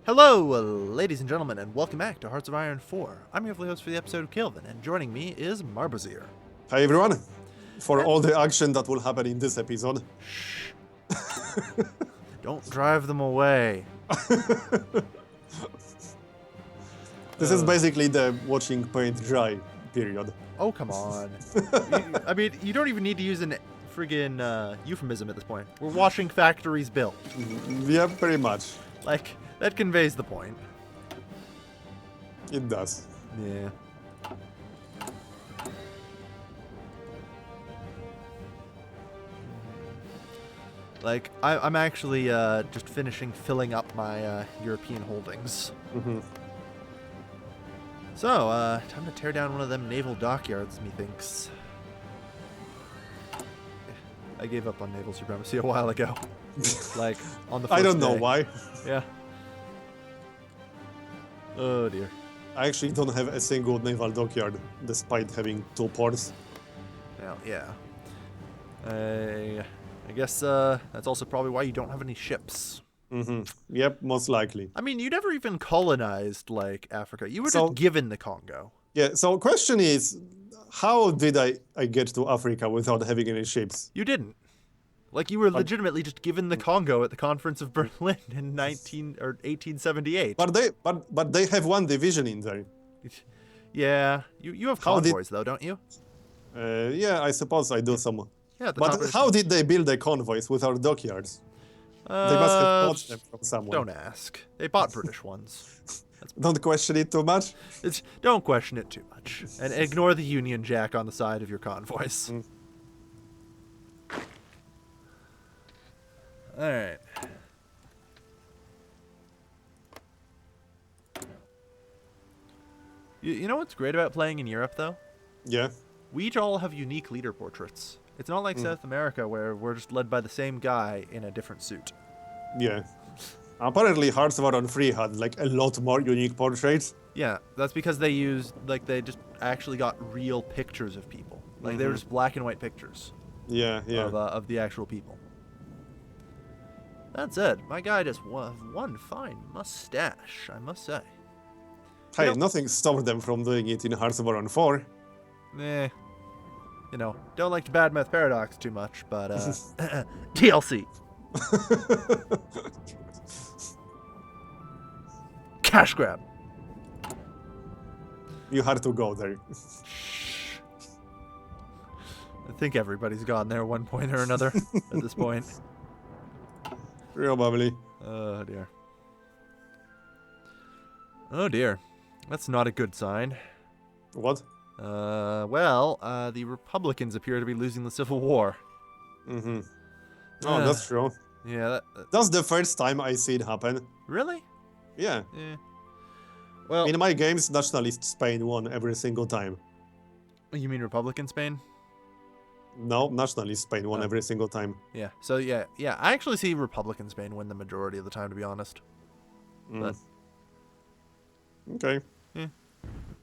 Hello, ladies and gentlemen, and welcome back to Hearts of Iron 4. I'm your host for the episode of Kelvin, and joining me is Marbozir. Hi everyone, for all the action that will happen in this episode. Shh. Don't drive them away. This is basically the watching paint dry period. Oh, come on. You don't even need to use an friggin' euphemism at this point. We're watching factories built. Yeah, pretty much. Like, that conveys the point. It does. Yeah. Like, I'm actually just finishing filling up my European holdings. Mm-hmm. So, time to tear down one of them naval dockyards, methinks. I gave up on naval supremacy a while ago. Like, on the first I don't know day. why. Yeah. Oh, dear. I actually don't have a single naval dockyard, despite having 2 ports. Well, yeah. I guess that's also probably why you don't have any ships. Mm-hmm. Yep, most likely. I mean, you never even colonized, like, Africa. You were So- just given the Congo. Yeah, so question is, how did I get to Africa without having any ships? You didn't. Like, you were legitimately just given the Congo at the Conference of Berlin in 1878. But they have 1 division in there. Yeah. You have How did- convoys, though, don't you? Yeah, I suppose I do some. Yeah, the But convoys- how did they build the convoys without dockyards? They must have bought them from somewhere. Don't ask. They bought British ones. Don't question it too much. Don't question it too much. And ignore the Union Jack on the side of your convoys. Alright. You know what's great about playing in Europe, though? Yeah. We each all have unique leader portraits. It's not like South America, where we're just led by the same guy in a different suit. Yeah. Apparently, Hearts of Iron 3 had like a lot more unique portraits. Yeah, that's because they just actually got real pictures of people. Like, they were just black and white pictures Yeah, yeah. of the actual people. That said, my guy just one fine mustache, I must say. Hey, You know- nothing stopped them from doing it in Hearts of Iron 4. Eh. You know, don't like to badmouth Paradox too much, but, TLC. Cash grab. You had to go there. I think everybody's gone there at one point or another at this point. Probably. Oh, dear. Oh, dear. That's not a good sign. What? The Republicans appear to be losing the Civil War. Mm-hmm. Oh, that's true. Yeah, That's the first time I see it happen. really? Yeah. Yeah. Well, In my games, Nationalist Spain won every single time. you mean Republican Spain? No, Nationalist Spain won Oh. every single time. Yeah. So, yeah. I actually see Republican Spain win the majority of the time, to be honest. But Okay.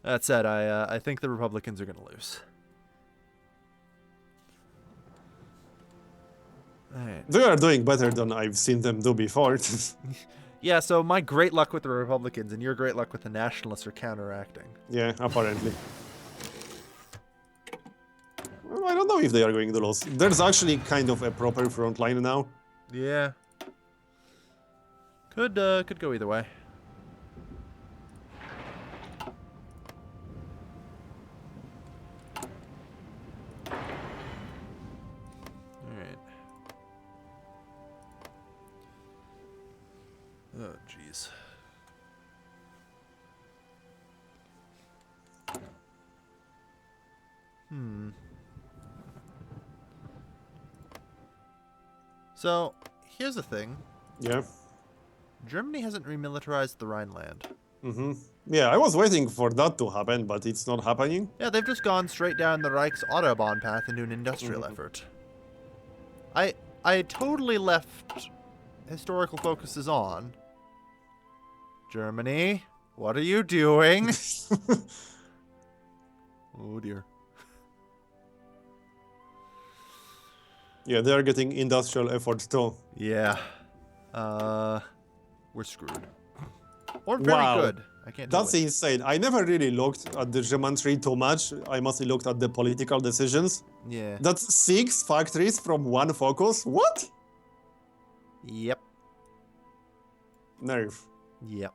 that said, I think the Republicans are going to lose. Alright. They are doing better than I've seen them do before. Yeah, so my great luck with the Republicans and your great luck with the Nationalists are counteracting. Yeah, apparently. Well, I don't know if they are going to lose. There's actually kind of a proper front line now. Yeah. Could go either way. Alright. Oh, jeez. So, here's the thing. Yeah. Germany hasn't remilitarized the Rhineland. Mm-hmm. Yeah, I was waiting for that to happen, but it's not happening. Yeah, they've just gone straight down the Reich's Autobahn path into an industrial effort. I totally left historical focuses on. Germany, what are you doing? Oh dear. Yeah, they are getting industrial efforts too. Yeah. We're screwed. Or very Wow. good. I can't tell That's which. insane. I never really looked at the geometry too much. I mostly looked at the political decisions. Yeah. That's 6 factories from 1 focus? What? Yep. Nerve. Yep.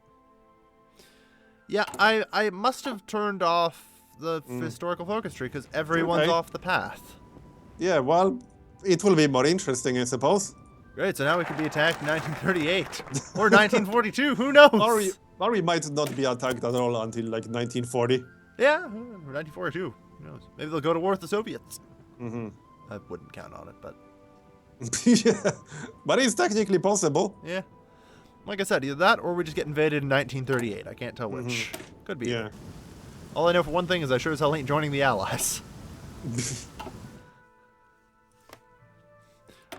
Yeah, I must have turned off the historical focus tree because everyone's Okay. off the path. Yeah, well, it will be more interesting, I suppose. Great, so now we could be attacked in 1938 or 1942. Who knows? Or we might not be attacked at all until like 1940. Yeah, or 1942. Who knows? Maybe they'll go to war with the Soviets. Mm-hmm. I wouldn't count on it, but Yeah, but it's technically possible. yeah. Like I said, either that or we just get invaded in 1938. I can't tell which. Could be. Yeah. Either. All I know for one thing is I sure as hell ain't joining the Allies.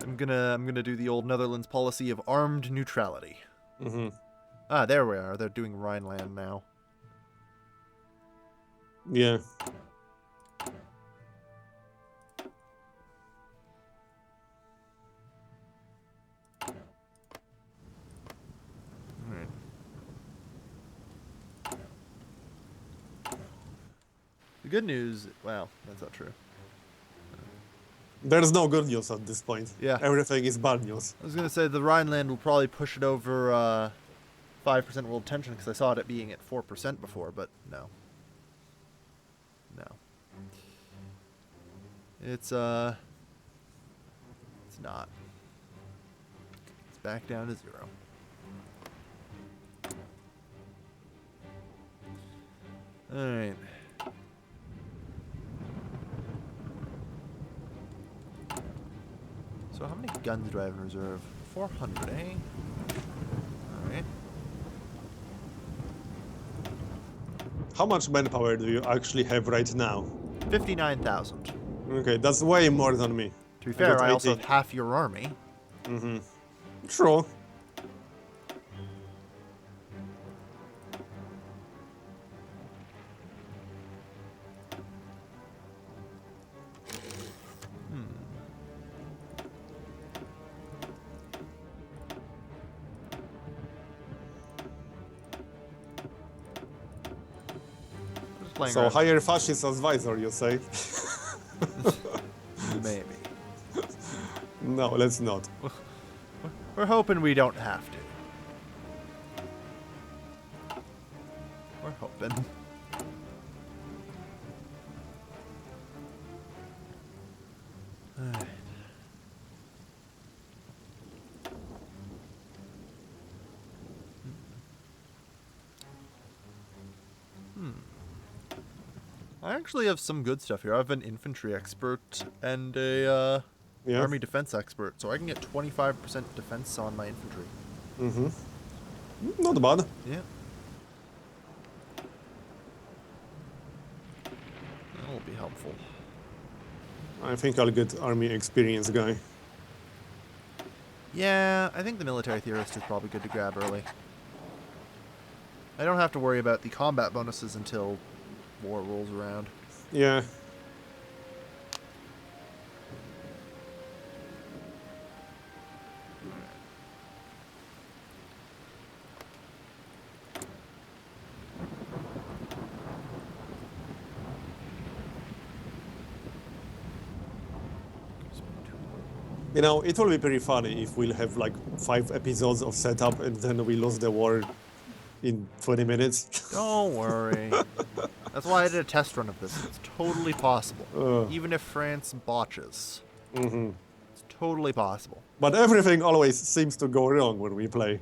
I'm gonna do the old Netherlands policy of armed neutrality. Mm-hmm. Ah, there we are. They're doing Rhineland now. Yeah. Alright. The good news, well, that's not true. There's no good news at this point. Yeah. Everything is bad news. I was gonna say the Rhineland will probably push it over 5% world tension because I saw it being at 4% before, but no. No. It's not. It's back down to 0. Alright. So how many guns do I have in reserve? 400, eh? Alright. How much manpower do you actually have right now? 59,000. Okay, that's way more than me. To be fair, got I also 18. have half your army. Mm-hmm. True. Just playing So around. hire fascist advisor, you say? Maybe. No, let's not. We're hoping we don't have to. We're hoping. Alright. I actually have some good stuff here. I have an infantry expert and a Yeah. army defense expert, so I can get 25% defense on my infantry. Mm-hmm. Not bad. Yeah. That'll be helpful. I think I'll get army experience guy. Yeah, I think the military theorist is probably good to grab early. I don't have to worry about the combat bonuses until war rolls around. Yeah. You know, it will be pretty funny if we'll have like 5 episodes of setup and then we lose the war in 20 minutes. Don't worry. That's why I did a test run of this. It's totally possible. Even if France botches. Mm-hmm. It's totally possible. But everything always seems to go wrong when we play.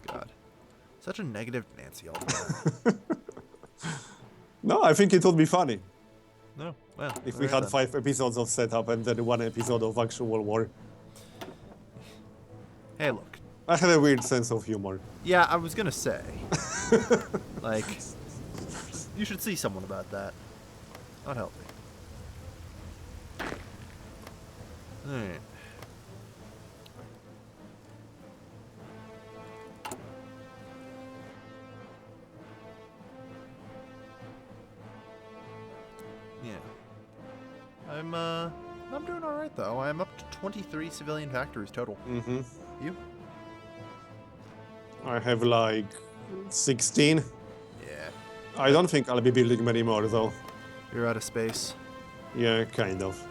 God. Such a negative Nancy all the time. No, I think it would be funny No, well. if we alright had then. 5 episodes of setup and then 1 episode of actual war. Hey, look. I have a weird sense of humor. Yeah, I was gonna say. Like, you should see someone about that. That'd help me. Alright. Yeah. I'm doing alright though. I'm up to 23 civilian factories total. Mm-hmm. You? I have like 16. Yeah. I don't think I'll be building many more though. You're out of space. Yeah, kind of.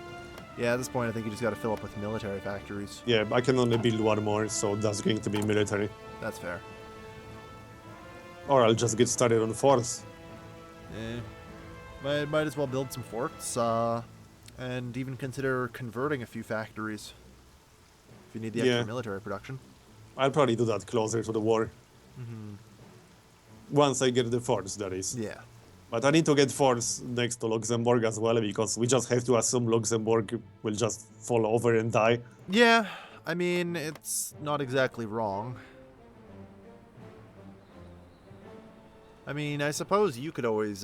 Yeah, at this point, I think you just got to fill up with military factories. Yeah, I can only build one more, so that's going to be military. That's fair. Or I'll just get started on force. Might as well build some forts, and even consider converting a few factories if you need the extra military production. I'll probably do that closer to the war. Once I get the force, that is. Yeah. But I need to get force next to Luxembourg as well, because we just have to assume Luxembourg will just fall over and die. Yeah, I mean, it's not exactly wrong. I mean, I suppose you could always,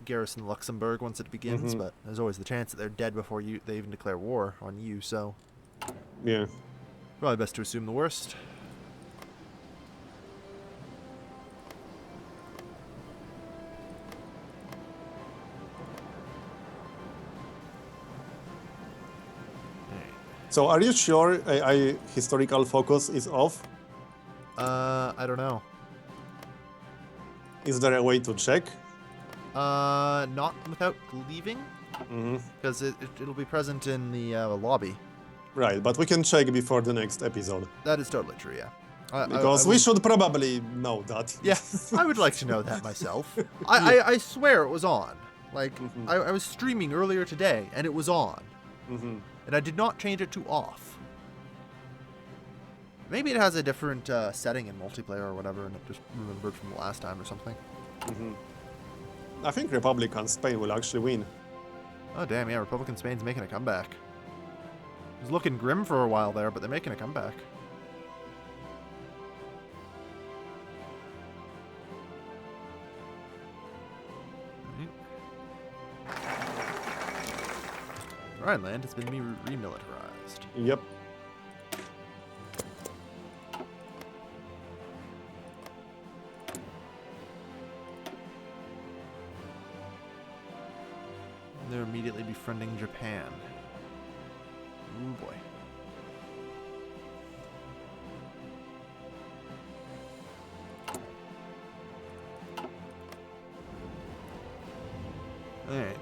garrison Luxembourg once it begins, but there's always the chance that they're dead before they even declare war on you, so... Yeah. Probably best to assume the worst. So are you sure AI historical focus is off? I don't know. Is there a way to check? Not without leaving? Because it'll be present in the lobby. Right, but we can check before the next episode. That is totally true, yeah. Because we should probably know that. Yeah, I would like to know that myself. I swear it was on. Like, I was streaming earlier today, and it was on. And I did not change it to off. Maybe it has a different setting in multiplayer or whatever, and it just remembered from the last time or something. I think Republican Spain will actually win. Oh, damn, yeah, Republican Spain's making a comeback. It was looking grim for a while there, but they're making a comeback. Rhineland has been remilitarized. Yep. They're immediately befriending Japan. Ooh, boy. Alright.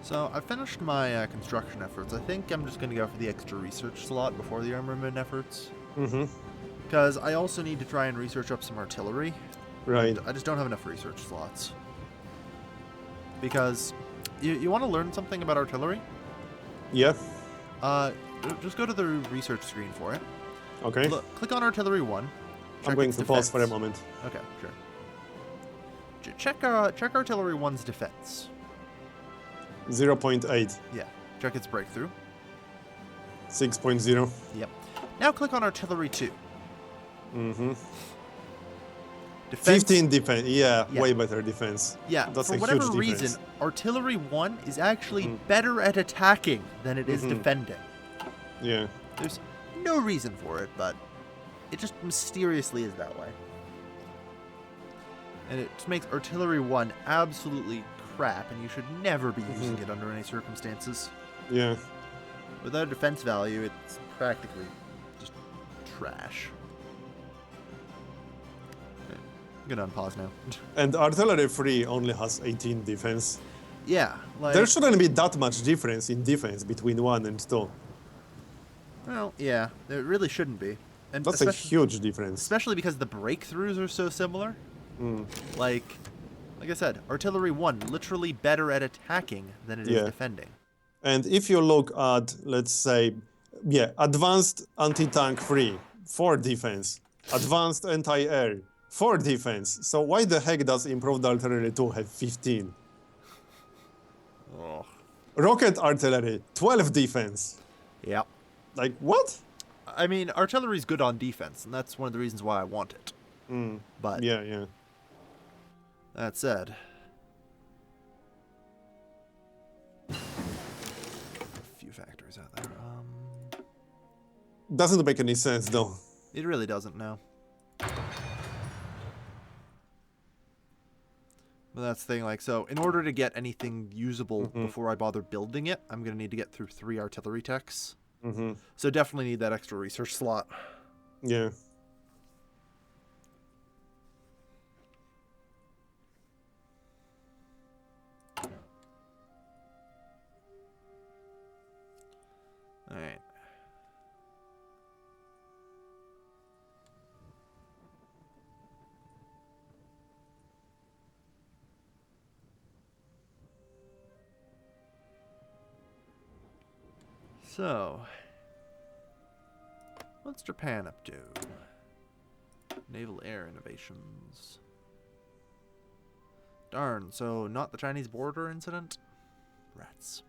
So, I finished my construction efforts. I think I'm just going to go for the extra research slot before the armament efforts. Because I also need to try and research up some artillery. Right. I just don't have enough research slots. Because, you want to learn something about artillery? Yeah. Just go to the research screen for it. Okay. Click on Artillery 1. I'm going to pause for a moment. Okay, sure. Check Artillery 1's defense. 0.8. Yeah. Check its breakthrough. 6.0. Yep. Now click on Artillery 2. Defense. 15 defense. Yeah, way better defense. Yeah, that's for a whatever huge reason, difference. Artillery 1 is actually better at attacking than it is defending. Yeah. There's no reason for it, but it just mysteriously is that way. And it just makes Artillery 1 absolutely crap, and you should never be using it under any circumstances. Yeah. Without a defense value, it's practically just trash. Okay, I'm gonna unpause now. And Artillery 3 only has 18 defense. Yeah, like... There shouldn't be that much difference in defense between 1 and 2. Well, yeah, there really shouldn't be. And That's a huge difference. Especially because the breakthroughs are so similar. Like I said, Artillery 1, literally better at attacking than it is defending. And if you look at, let's say, Advanced Anti-Tank 3, 4 defense. Advanced Anti-Air, 4 defense. So why the heck does Improved Artillery 2 have 15? Oh. Rocket Artillery, 12 defense. Yep. Like, what? I mean, artillery's good on defense, and that's one of the reasons why I want it. But Yeah. that said, a few factories out there. Doesn't make any sense, though. It really doesn't now. But that's the thing, like, so in order to get anything usable before I bother building it, I'm going to need to get through 3 artillery techs. So definitely need that extra research slot. Yeah. Alright. So, what's Japan up to? Naval air innovations. Darn, so not the Chinese border incident? Rats.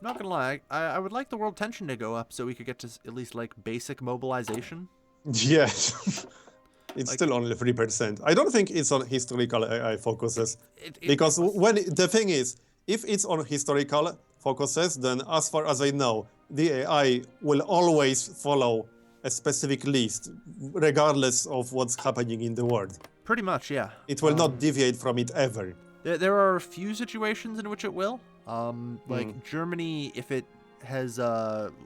Not gonna lie, I would like the world tension to go up so we could get to at least, like, basic mobilization. Yes. It's Like, still only 3%. I don't think it's on historical AI focuses. Because it must- when the thing is, if it's on historical focuses, then as far as I know, the AI will always follow a specific list, regardless of what's happening in the world. Pretty much, yeah. It will not deviate from it ever. There are a few situations in which it will. Like Germany, if it has,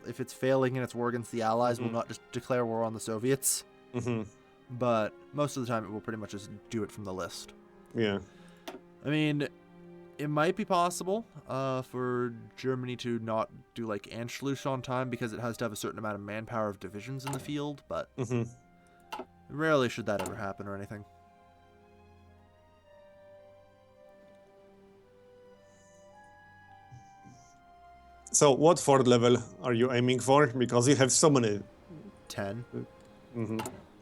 if it's failing in its war against the Allies, will not just declare war on the Soviets. But most of the time, it will pretty much just do it from the list. Yeah. I mean, it might be possible for Germany to not do like Anschluss on time because it has to have a certain amount of manpower of divisions in the field, but rarely should that ever happen or anything. So what fort level are you aiming for? Because you have so many. 10.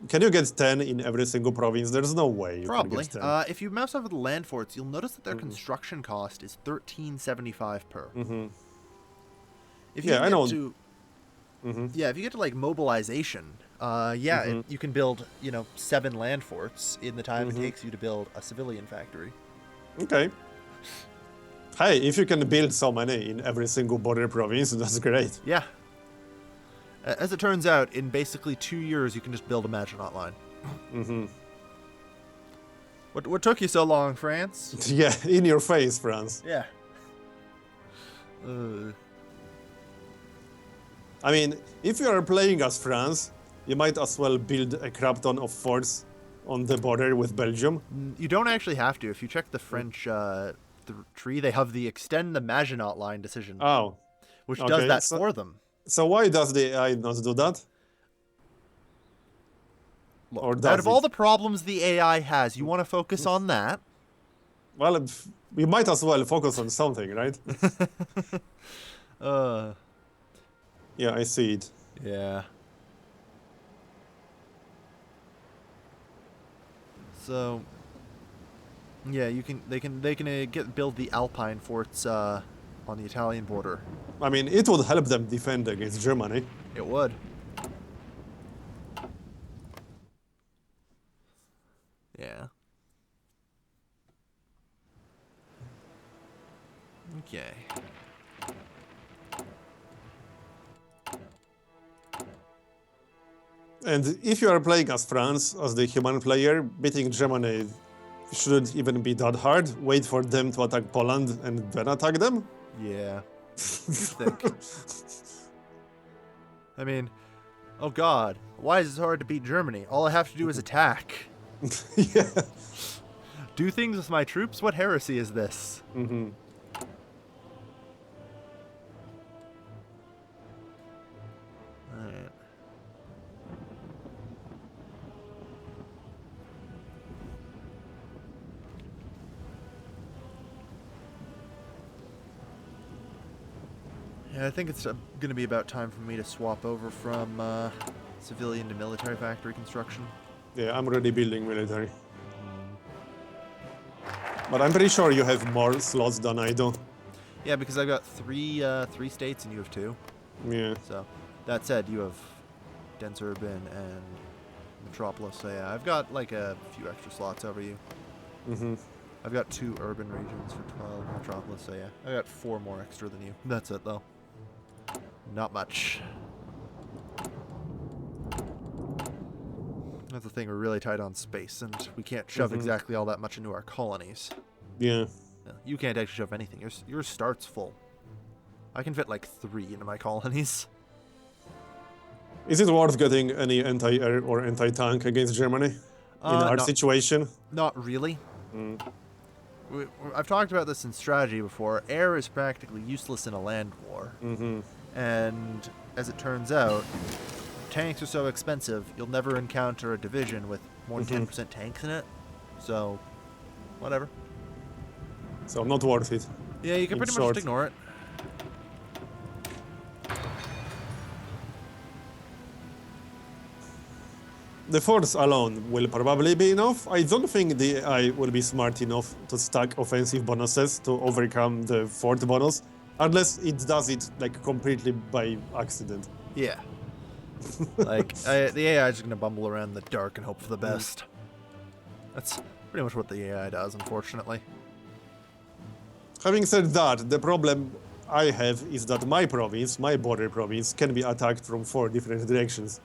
Can you get 10 in every single province? There's no way you Probably. can get 10. If you mouse over the land forts, you'll notice that their construction cost is $13.75 per. If you Yeah, I know. Yeah, if you get to like mobilization, you can build 7 land forts in the time it takes you to build a civilian factory. Okay. Hey, if you can build so many in every single border province, that's great. Yeah. As it turns out, in basically 2 years, you can just build a Maginot Line. What took you so long, France? Yeah, in your face, France. Yeah. I mean, if you are playing as France, you might as well build a crap ton of forts on the border with Belgium. You don't actually have to. If you check the French tree, they have the extend the Maginot Line decision. Oh. Which does that for them. So why does the AI not do that? Look, Or out of all the problems the AI has, you want to focus on that? Well, we might as well focus on something, right? Yeah, I see it. Yeah. So, yeah, they can build the Alpine forts on the Italian border. I mean, it would help them defend against Germany. It would. Yeah. Okay. And if you are playing as France, as the human player, beating Germany shouldn't even be that hard. Wait for them to attack Poland and then attack them? Yeah. You'd think. I mean, oh god, why is it hard to beat Germany? All I have to do is attack. Yeah. Do things with my troops? What heresy is this? Alright. Yeah, I think it's going to be about time for me to swap over from civilian to military factory construction. Yeah, I'm already building military. But I'm pretty sure you have more slots than I do. Yeah, because I've got three states and you have 2. Yeah. So, that said, you have dense urban and metropolis. So yeah, I've got like a few extra slots over you. I've got 2 urban regions for 12 metropolis. So yeah, I got 4 more extra than you. That's it though. Not much. That's the thing, we're really tight on space, and we can't shove exactly all that much into our colonies. Yeah. You can't actually shove anything. Yours starts full. I can fit like 3 into my colonies. Is it worth getting any anti-air or anti-tank against Germany in our situation? Not really. I've talked about this in strategy before. Air is practically useless in a land war. And as it turns out, tanks are so expensive, you'll never encounter a division with more than 10% tanks in it. So, whatever. So not worth it. Yeah, you can pretty much just ignore it. The force alone will probably be enough. I don't think the AI will be smart enough to stack offensive bonuses to overcome the fort bonus, unless it does it like completely by accident. Yeah. Like, the AI is just going to bumble around in the dark and hope for the best. That's pretty much what the AI does, unfortunately. Having said that, the problem I have is that my province, my border province, can be attacked from 4 different directions.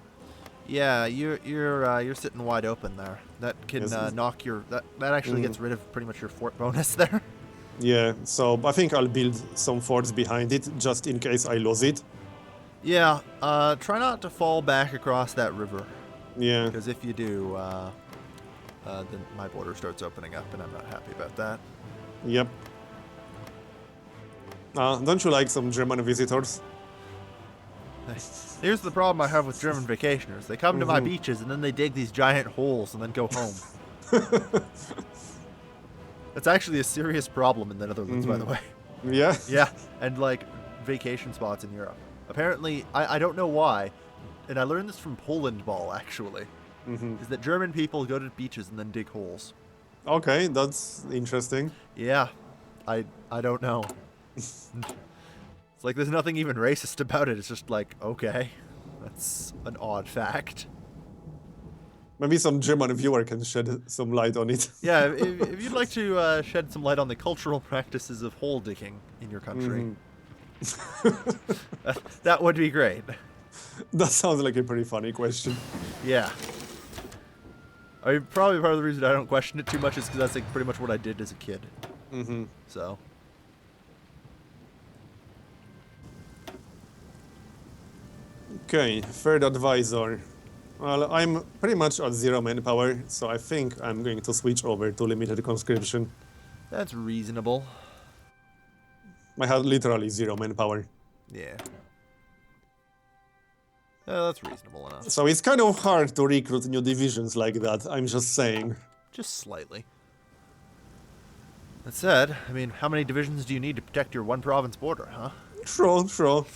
Yeah, you're sitting wide open there. That can knock your that actually gets rid of pretty much your fort bonus there. Yeah, so I think I'll build some forts behind it just in case I lose it. Yeah, try not to fall back across that river. Yeah. Because if you do, then my border starts opening up, and I'm not happy about that. Yep. Don't you like some German visitors? Here's the problem I have with German vacationers. They come to my beaches, and then they dig these giant holes, and then go home. That's actually a serious problem in the Netherlands, by the way. Yeah? Yeah, and like vacation spots in Europe. Apparently, I don't know why, and I learned this from Poland Ball, actually, is that German people go to beaches and then dig holes. Okay, that's interesting. Yeah, I don't know. It's like there's nothing even racist about it. It's just like, okay, that's an odd fact. Maybe some German viewer can shed some light on it. Yeah, if you'd like to shed some light on the cultural practices of hole digging in your country, that would be great. That sounds like a pretty funny question. Yeah. I mean, probably part of the reason I don't question it too much is because that's like pretty much what I did as a kid. So. Okay, third advisor. Well, I'm pretty much at 0 manpower, so I think I'm going to switch over to limited conscription. That's reasonable. I had literally 0 manpower. Yeah. That's reasonable enough. So it's kind of hard to recruit new divisions like that, I'm just saying. Just slightly. That said, I mean, how many divisions do you need to protect your 1 province border, huh? True.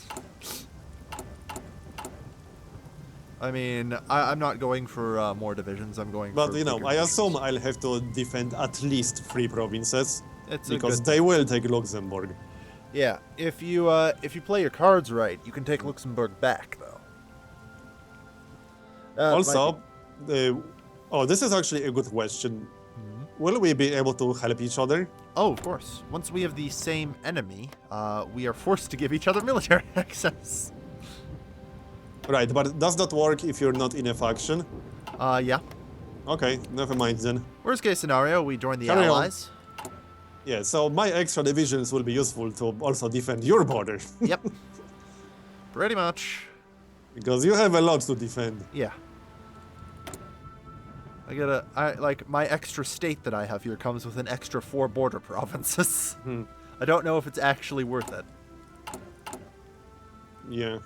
I mean, I'm not going for more divisions. I'm going for... But, you know, I assume I'll have to defend at least 3 provinces. It's because they will take Luxembourg. Yeah, if you play your cards right, you can take Luxembourg back, though. Also, this is actually a good question. Will we be able to help each other? Oh, of course. Once we have the same enemy, we are forced to give each other military access. Right, but does that work if you're not in a faction? Yeah. Okay, never mind then. Worst case scenario, we join the Carry Allies. On. Yeah, so my extra divisions will be useful to also defend your border. Yep. Pretty much. Because you have a lot to defend. Yeah. Like, my extra state that I have here comes with an extra 4 border provinces. I don't know if it's actually worth it. Yeah.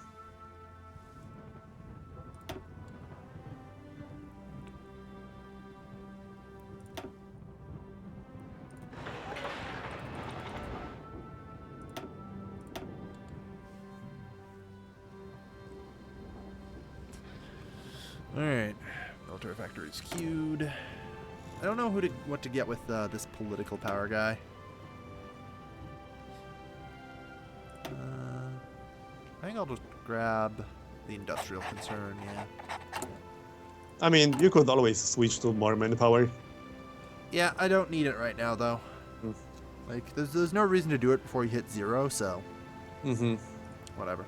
Alright. Military factories queued. I don't know what to get with this political power guy. I think I'll just grab the industrial concern, yeah. I mean, you could always switch to more manpower. Yeah, I don't need it right now, though. Like, there's no reason to do it before you hit 0, so... Whatever.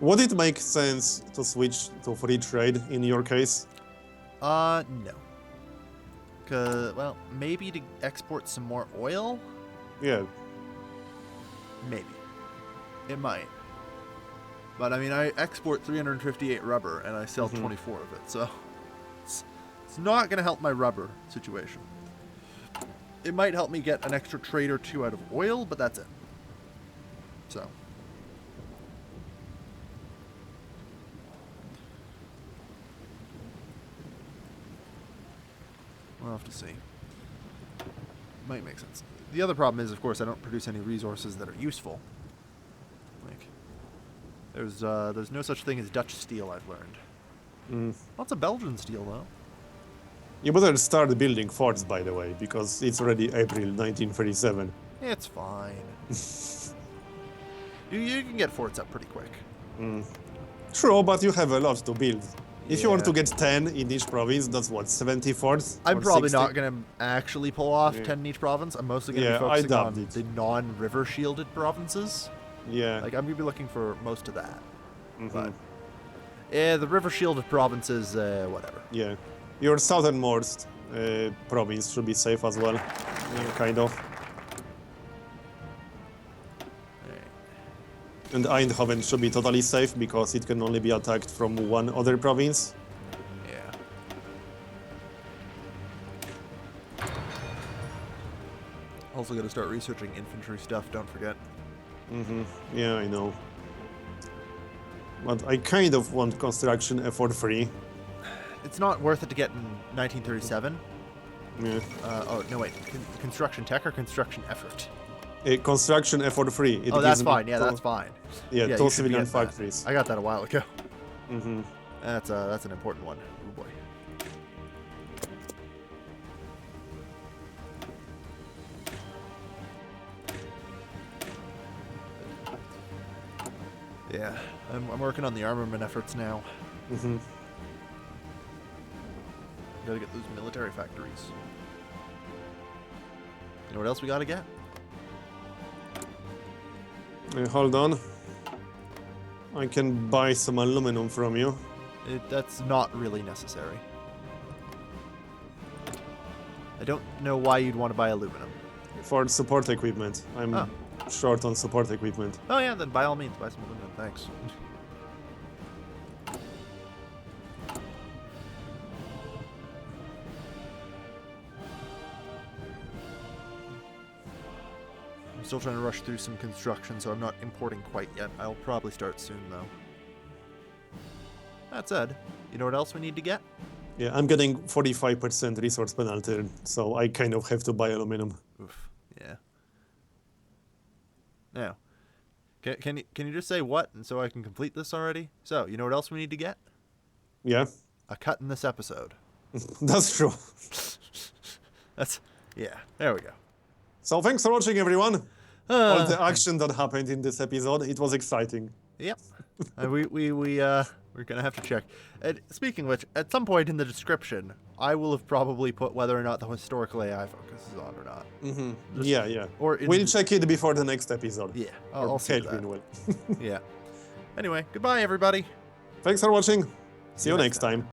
Would it make sense to switch to free trade in your case? No. Well, maybe to export some more oil? Yeah. Maybe. It might. But, I mean, I export 358 rubber, and I sell 24 of it, so... It's not going to help my rubber situation. It might help me get an extra trade or two out of oil, but that's it. So... We'll have to see. Might make sense. The other problem is, of course, I don't produce any resources that are useful. Like, there's no such thing as Dutch steel, I've learned. Lots of Belgian steel, though. You better start building forts, by the way, because it's already April 1937. It's fine. you can get forts up pretty quick. True, but you have a lot to build. If you want Yeah. to get 10 in each province, that's what, 70 forts? I'm or probably 60? not going to actually pull off 10 in each province. I'm mostly going to be focusing on the non-river shielded provinces. Yeah. Like, I'm going to be looking for most of that. But, the river shielded provinces, whatever. Yeah. Your southernmost province should be safe as well. Kind of. And Eindhoven should be totally safe because it can only be attacked from one other province. Yeah. Also got to start researching infantry stuff, don't forget. Yeah, I know. But I kind of want construction effort free. It's not worth it to get in 1937. Yeah. Oh, no, wait. Construction tech or construction effort? Construction effort free. It That's gives fine. me Yeah, two- that's fine. Yeah, you two should be civilian getting that. factories. I got that a while ago. Mm-hmm. That's an important one. Oh boy. Yeah, I'm working on the armament efforts now. Gotta get those military factories. You know what else we gotta get? Hold on. I can buy some aluminum from you. That's not really necessary. I don't know why you'd want to buy aluminum. For support equipment. I'm short on support equipment. Oh yeah, then by all means, buy some aluminum. Thanks. I'm still trying to rush through some construction, so I'm not importing quite yet. I'll probably start soon, though. That said, you know what else we need to get? Yeah, I'm getting 45% resource penalty, so I kind of have to buy aluminum. Oof, yeah. Now, can you just say what, and so I can complete this already? So, you know what else we need to get? Yeah, A cut in this episode. that's true. Yeah, there we go. So thanks for watching, everyone. All the action that happened in this episode, it was exciting. Yep. We're gonna have to check. Speaking of which, at some point in the description, I will have probably put whether or not the historical AI focus is on or not. Yeah. Or We'll check it before the next episode. Yeah, I'll see to Caitlin that. will. Yeah. Anyway, goodbye, everybody. Thanks for watching. See you next time.